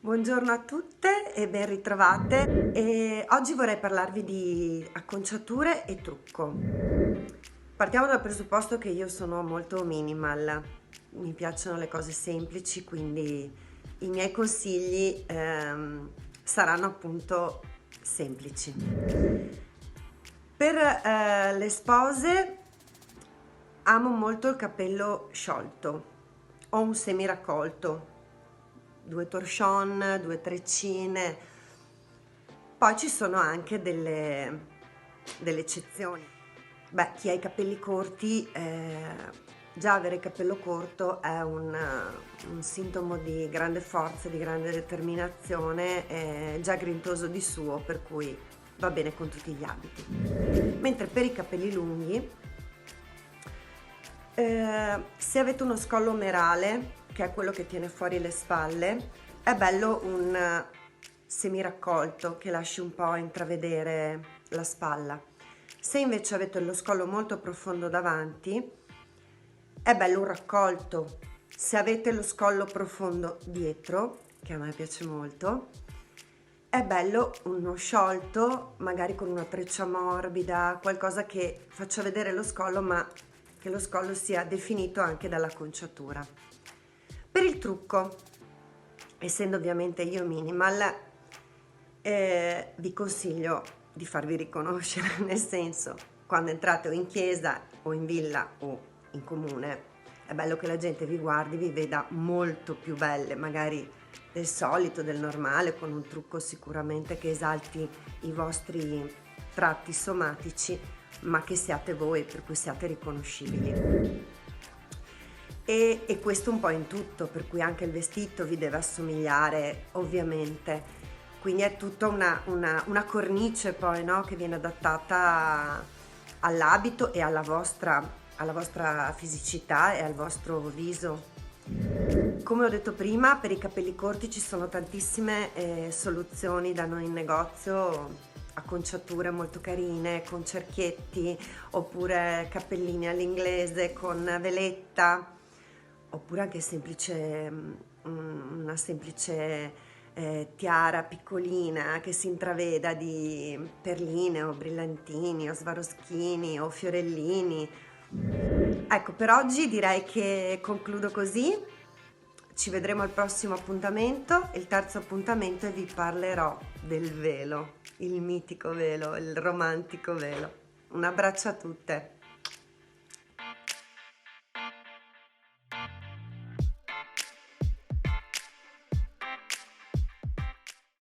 Buongiorno a tutte e ben ritrovate. Oggi vorrei parlarvi di acconciature e trucco. Partiamo dal presupposto che io sono molto minimal, mi piacciono le cose semplici, quindi i miei consigli saranno appunto semplici. Per le spose amo molto il cappello sciolto o un semi raccolto, 2 torchon, 2 treccine. Poi ci sono anche delle eccezioni. Beh, chi ha i capelli corti, già avere il capello corto è un sintomo di grande forza, di grande determinazione, è già grintoso di suo, per cui va bene con tutti gli abiti. Mentre per i capelli lunghi, se avete uno scollo omerale, che è quello che tiene fuori le spalle, è bello un semiraccolto che lasci un po' intravedere la spalla. Se invece avete lo scollo molto profondo davanti, è bello un raccolto. Se avete lo scollo profondo dietro, che a me piace molto, è bello uno sciolto, magari con una treccia morbida, qualcosa che faccia vedere lo scollo, ma che lo scollo sia definito anche dall'acconciatura. Per il trucco, essendo ovviamente io minimal, vi consiglio di farvi riconoscere, nel senso, quando entrate o in chiesa o in villa o in comune, è bello che la gente vi guardi, vi veda molto più belle, magari del solito, del normale, con un trucco sicuramente che esalti i vostri tratti somatici, ma che siate voi, per cui siate riconoscibili. E questo un po' in tutto, per cui anche il vestito vi deve assomigliare, ovviamente. Quindi è tutta una cornice poi, no? Che viene adattata all'abito e alla vostra fisicità e al vostro viso. Come ho detto prima, per i capelli corti ci sono tantissime soluzioni da noi in negozio, acconciature molto carine con cerchietti, oppure cappellini all'inglese con veletta, oppure anche semplice, una semplice tiara piccolina che si intraveda di perline o brillantini o svaroschini o fiorellini. Ecco, per oggi direi che concludo così. Ci vedremo al prossimo appuntamento, il terzo appuntamento, e vi parlerò del velo, il mitico velo, il romantico velo. Un abbraccio a tutte!